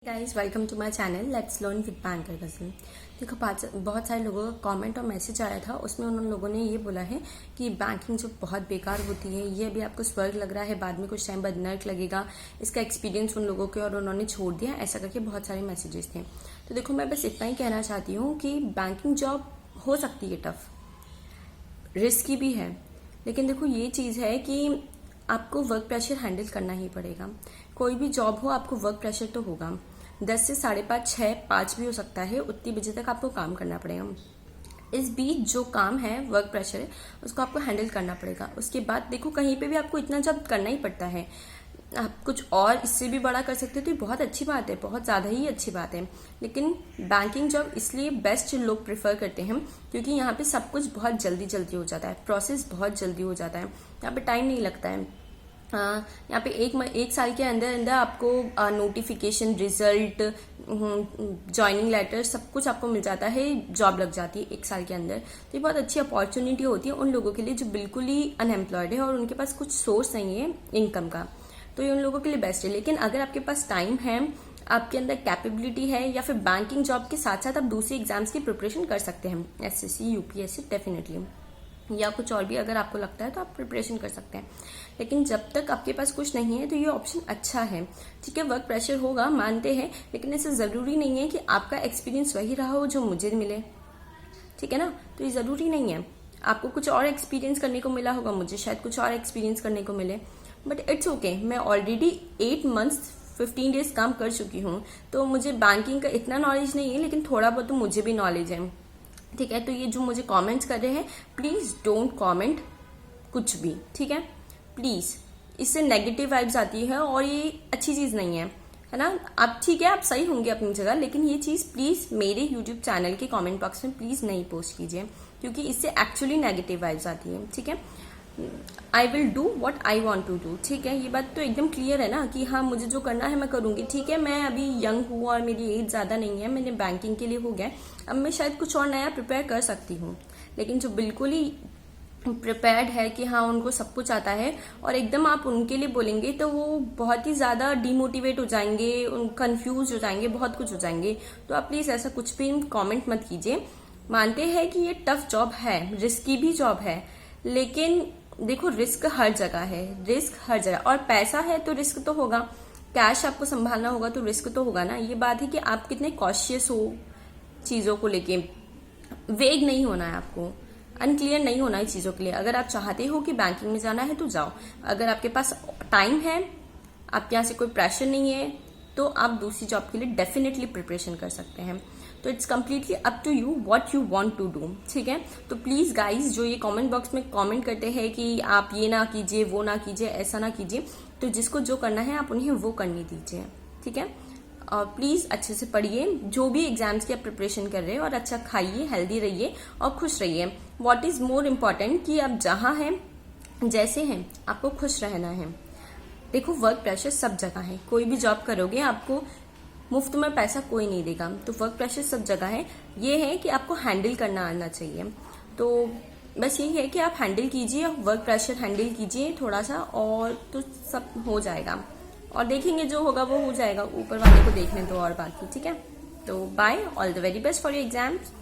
Guys welcome to my channel let's learn with banker Ghazal. देखो बहुत सारे लोगों का कमेंट और मैसेज आया था, उसमें उन लोगों ने ये बोला है कि बैंकिंग जो बहुत बेकार होती है, ये अभी आपको स्वर्ग लग रहा है, बाद में कुछ टाइम बाद नर्क लगेगा। इसका एक्सपीरियंस उन लोगों के और उन्होंने छोड़ दिया, ऐसा करके बहुत सारे मैसेजेस थे। तो देखो मैं बस इतना ही कहना चाहती हूँ कि बैंकिंग जॉब हो सकती है टफ, रिस्की भी है, लेकिन देखो ये चीज़ है कि आपको वर्क प्रेशर हैंडल करना ही पड़ेगा। कोई भी जॉब हो आपको वर्क प्रेशर तो होगा, 10 से 5:30, 6, 5 भी हो सकता है, उतनी बजे तक आपको काम करना पड़ेगा। इस बीच जो काम है वर्क प्रेशर है उसको आपको हैंडल करना पड़ेगा। उसके बाद देखो कहीं पे भी आपको इतना जॉब करना ही पड़ता है, आप कुछ और इससे भी बड़ा कर सकते हो तो ये बहुत अच्छी बात है, बहुत ज़्यादा ही अच्छी बात है। लेकिन बैंकिंग जॉब इसलिए बेस्ट लोग प्रेफर करते हैं क्योंकि यहाँ पे सब कुछ बहुत जल्दी जल्दी हो जाता है, प्रोसेस बहुत जल्दी हो जाता है, यहाँ पे टाइम नहीं लगता है। यहाँ पे एक साल के अंदर अंदर आपको नोटिफिकेशन, रिजल्ट, ज्वाइनिंग लेटर सब कुछ आपको मिल जाता है, जॉब लग जाती है एक साल के अंदर। तो ये बहुत अच्छी अपॉर्चुनिटी होती है उन लोगों के लिए जो बिल्कुल ही अनएम्प्लॉयड है और उनके पास कुछ सोर्स नहीं है इनकम का, तो ये उन लोगों के लिए बेस्ट है। लेकिन अगर आपके पास टाइम है, आपके अंदर कैपेबिलिटी है, या फिर बैंकिंग जॉब के साथ साथ आप दूसरी एग्जाम्स की प्रिपरेशन कर सकते हैं, एसएससी, यूपीएससी डेफिनेटली, या कुछ और भी अगर आपको लगता है तो आप प्रिपरेशन कर सकते हैं। लेकिन जब तक आपके पास कुछ नहीं है तो ये ऑप्शन अच्छा है। ठीक है, वर्क प्रेशर होगा मानते हैं, लेकिन ऐसा जरूरी नहीं है कि आपका एक्सपीरियंस वही रहा हो जो मुझे मिले, ठीक है ना। तो ये जरूरी नहीं है, आपको कुछ और एक्सपीरियंस करने को मिला होगा, मुझे शायद कुछ और एक्सपीरियंस करने को मिले, बट इट्स ओके। मैं ऑलरेडी 8 मंथ्स 15 डेज काम कर चुकी हूँ, तो मुझे बैंकिंग का इतना नॉलेज नहीं है, लेकिन थोड़ा बहुत तो मुझे भी नॉलेज है। ठीक है, तो ये जो मुझे कमेंट्स कर रहे हैं, प्लीज डोंट कमेंट कुछ भी, ठीक है प्लीज, इससे नेगेटिव वाइब्स आती है और ये अच्छी चीज नहीं है ना। आप ठीक है, आप सही होंगे अपनी जगह, लेकिन ये चीज प्लीज मेरे यूट्यूब चैनल के कमेंट बॉक्स में प्लीज नहीं पोस्ट कीजिए, क्योंकि इससे एक्चुअली नेगेटिव वाइब्स आती है। ठीक है, I will do what I want to do. ठीक है, ये बात तो एकदम क्लियर है ना कि हाँ मुझे जो करना है मैं करूंगी। ठीक है, मैं अभी यंग हूँ और मेरी एज ज्यादा नहीं है, मैंने बैंकिंग के लिए हो गया, अब मैं शायद कुछ और नया प्रिपेयर कर सकती हूँ। लेकिन जो बिल्कुल ही प्रिपेयर्ड है कि हाँ उनको सब कुछ आता है और एकदम आप उनके लिए बोलेंगे तो वो बहुत ही ज्यादा डिमोटिवेट हो जाएंगे, कंफ्यूज हो जाएंगे, बहुत कुछ हो जाएंगे। तो आप प्लीज ऐसा कुछ भी कमेंट मत कीजिए। मानते हैं कि ये टफ जॉब है, रिस्की भी जॉब है, लेकिन देखो रिस्क हर जगह है, रिस्क हर जगह, और पैसा है तो रिस्क तो होगा, कैश आपको संभालना होगा तो रिस्क तो होगा ना। ये बात है कि आप कितने कॉशियस हो चीजों को लेके, वेग नहीं होना है आपको, अनक्लियर नहीं होना है चीजों के लिए। अगर आप चाहते हो कि बैंकिंग में जाना है तो जाओ, अगर आपके पास टाइम है, आपके यहाँ से कोई प्रेशर नहीं है, तो आप दूसरी जॉब के लिए डेफिनेटली प्रिपरेशन कर सकते हैं। तो it's completely up to you what you want to do. ठीक है, तो प्लीज गाइज जो ये कमेंट बॉक्स में कमेंट करते हैं कि आप ये ना कीजिए, वो ना कीजिए, ऐसा ना कीजिए, तो जिसको जो करना है आप उन्हें वो करने दीजिए। ठीक है, और प्लीज अच्छे से पढ़िए, जो भी एग्जाम्स की आप प्रिपरेशन कर रहे हैं, और अच्छा खाइए, हेल्दी रहिए और खुश रहिए। व्हाट इज मोर इम्पोर्टेंट कि आप जहां हैं, जैसे हैं, आपको खुश रहना है। देखो वर्क प्रेशर सब जगह है, कोई भी जॉब करोगे आपको मुफ्त में पैसा कोई नहीं देगा, तो वर्क प्रेशर सब जगह है। ये है कि आपको हैंडल करना आना चाहिए। तो बस यही है कि आप हैंडल कीजिए, वर्क प्रेशर हैंडल कीजिए थोड़ा सा, और तो सब हो जाएगा, और देखेंगे जो होगा वो हो जाएगा, ऊपर वाले को देखने दो और बाकी। ठीक है, तो bye, all the very best for your exams.